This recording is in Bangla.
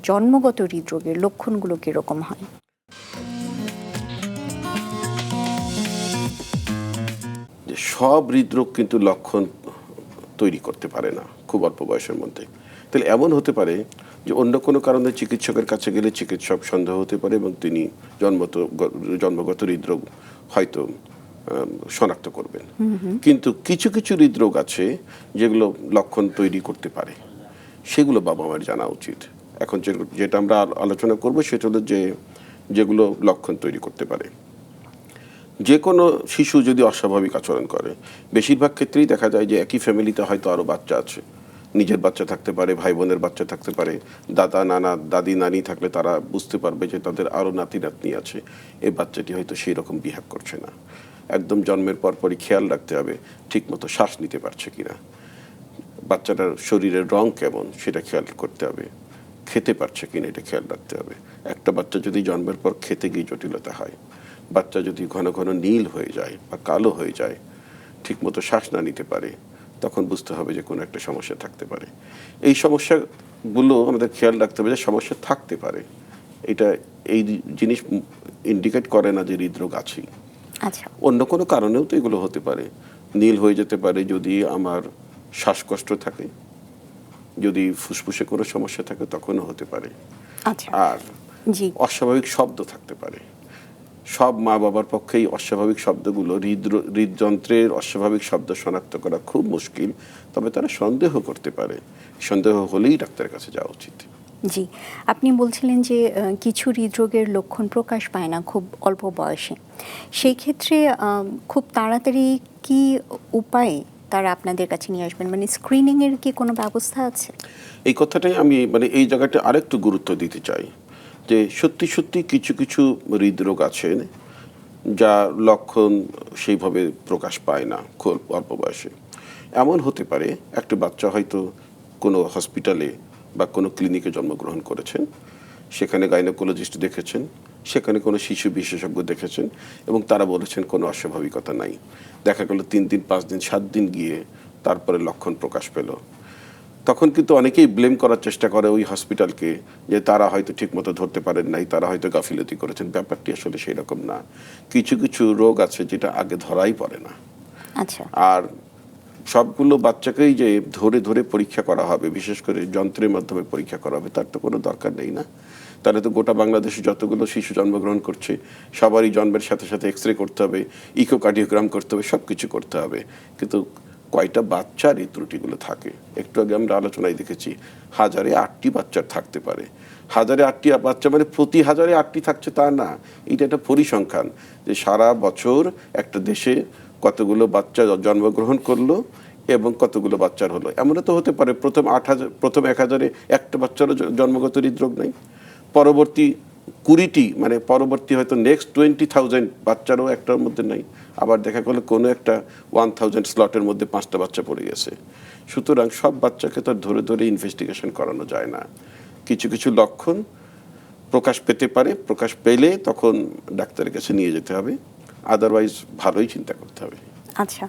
জন্মগত হৃদরোগের লক্ষণগুলো কিরকম হয়? যে সব হৃদরোগ কিন্তু লক্ষণ তৈরি করতে পারে না খুব অল্প বয়সের মধ্যে। তাহলে এমন হতে পারে যে অন্য কোনো কারণে চিকিৎসকের কাছে গেলে চিকিৎসক সন্দেহ হতে পারে এবং তিনি জন্মগত হৃদরোগ হয়তো শনাক্ত করবেন। কিন্তু কিছু কিছু হৃদরোগ আছে যেগুলো লক্ষণ তৈরি করতে পারে, সেগুলো বাবা মার জানা উচিত। এখন যেটা আমরা আলোচনা করব সেটা হলো যেগুলো লক্ষণ তৈরি করতে পারে। যে কোনো শিশু যদি অস্বাভাবিক আচরণ করে, বেশিরভাগ ক্ষেত্রেই দেখা যায় যে একই ফ্যামিলিতে হয়তো আরও বাচ্চা আছে, নিজের বাচ্চা থাকতে পারে, ভাই বোনের বাচ্চা থাকতে পারে, দাদা নানা দাদি নানি থাকলে তারা বুঝতে পারবে যে তাদের আরও নাতি নাতনি আছে, এই বাচ্চাটি হয়তো সেই রকম বিহেভ করছে না। একদম জন্মের পরপরই খেয়াল রাখতে হবে ঠিকমতো শ্বাস নিতে পারছে কিনা, বাচ্চাটার শরীরের রং কেমন সেটা খেয়াল করতে হবে, খেতে পারছে কিনা এটা খেয়াল রাখতে হবে। একটা বাচ্চা যদি জন্মের পর খেতে গিয়ে জটিলতা হয়, বাচ্চা যদি ঘন ঘন নীল হয়ে যায় বা কালো হয়ে যায়, ঠিকমতো শ্বাস না নিতে পারে, তখন বুঝতে হবে যে কোনো একটা সমস্যা থাকতে পারে। এই সমস্যাগুলো আমাদের খেয়াল রাখতে হবে যে সমস্যা থাকতে পারে, এই জিনিস ইন্ডিকেট করে না যে হৃদরোগ আছেই। আচ্ছা, অন্য কোনো কারণেও তো এগুলো হতে পারে। নীল হয়ে যেতে পারে যদি আমার শ্বাসকষ্ট থাকে, যদি ফুসফুসে কোনো সমস্যা থাকে তখনও হতে পারে। আচ্ছা, আর জি, অস্বাভাবিক শব্দ থাকতে পারে। সব মা বাবার পক্ষেই অস্বাভাবিক শব্দগুলো, হৃদযন্ত্রের অস্বাভাবিক শব্দ শনাক্ত করা খুব মুশকিল, তবে তারা সন্দেহ করতে পারে। সন্দেহ হলেই ডাক্তারের কাছে যাওয়া উচিত। জি। আপনি বলছিলেন যে কিছু হৃদরোগের লক্ষণ প্রকাশ পায় না খুব অল্প বয়সে। সেই ক্ষেত্রে খুব তাড়াতাড়ি কি উপায়ে তারা আপনাদের কাছে নিয়ে আসবেন? মানে স্ক্রিনিংয়ের কি কোনো ব্যবস্থা আছে? এই কথাটাই আমি এই জায়গাটা আরেকটু গুরুত্ব দিতে চাই যে সত্যি সত্যি কিছু কিছু হৃদরোগ আছে যা লক্ষণ সেইভাবে প্রকাশ পায় না খুব অল্প বয়সে। এমন হতে পারে একটা বাচ্চা হয়তো কোনো হসপিটালে বা কোনো ক্লিনিকে জন্মগ্রহণ করেছেন, সেখানে গাইনোকোলজিস্ট দেখেছেন, সেখানে কোনো শিশু বিশেষজ্ঞ দেখেছেন এবং তারা বলেছেন কোনো অস্বাভাবিকতা নাই। দেখা গেল 3 দিন 5 দিন 7 দিন গিয়ে তারপরে লক্ষণ প্রকাশ পেল। তখন কিন্তু অনেকেই ব্লেম করার চেষ্টা করে ওই হসপিটালকে, যে তারা হয়তো ঠিকমতো ধরতে পারেন নাই, তারা হয়তো গাফিলতি করেছেন। ব্যাপারটি আসলে সেই রকম না। কিছু কিছু রোগ আছে যেটা আগে ধরাই পড়ে না। আচ্ছা, আর সবগুলো বাচ্চাকেই যে ধরে ধরে পরীক্ষা করা হবে, বিশেষ করে যন্ত্রের মাধ্যমে পরীক্ষা করা হবে, তার তো কোনো দরকার নেই না। তাহলে তো গোটা বাংলাদেশে যতগুলো শিশু জন্মগ্রহণ করছে সবারই জন্মের সাথে সাথে এক্সরে করতে হবে, ইকোকার্ডিওগ্রাম করতে হবে, সব কিছু করতে হবে। কিন্তু কয়টা বাচ্চার এই ত্রুটিগুলো থাকে? একটু আগে আমরা আলোচনায় দেখেছি 1000-এ 8টি বাচ্চার থাকতে পারে। 1000-এ 8টি বাচ্চা মানে প্রতি 1000-এ 8টি থাকছে তা না। এটা একটা পরিসংখ্যান যে সারা বছর একটা দেশে কতগুলো বাচ্চা জন্মগ্রহণ করলো এবং কতগুলো বাচ্চার হলো। এমনও তো হতে পারে প্রথম 1000-এ একটা বাচ্চারও জন্মগত হৃদরোগ নাই, পরবর্তী 20টি মানে পরবর্তী হয়তো নেক্সট 20,000 বাচ্চারও একটার মধ্যে নাই। আবার দেখা গেলো কোনো একটা 1000 স্লটের মধ্যে 5টা বাচ্চা পড়ে গেছে। সুতরাং সব বাচ্চাকে তো ধরে ধরে ইনভেস্টিগেশন করানো যায় না। কিছু কিছু লক্ষণ প্রকাশ পেতে পারে, প্রকাশ পেলে তখন ডাক্তারের কাছে নিয়ে যেতে হবে, আদারওয়াইজ ভালোই চিন্তা করতে হবে। আচ্ছা।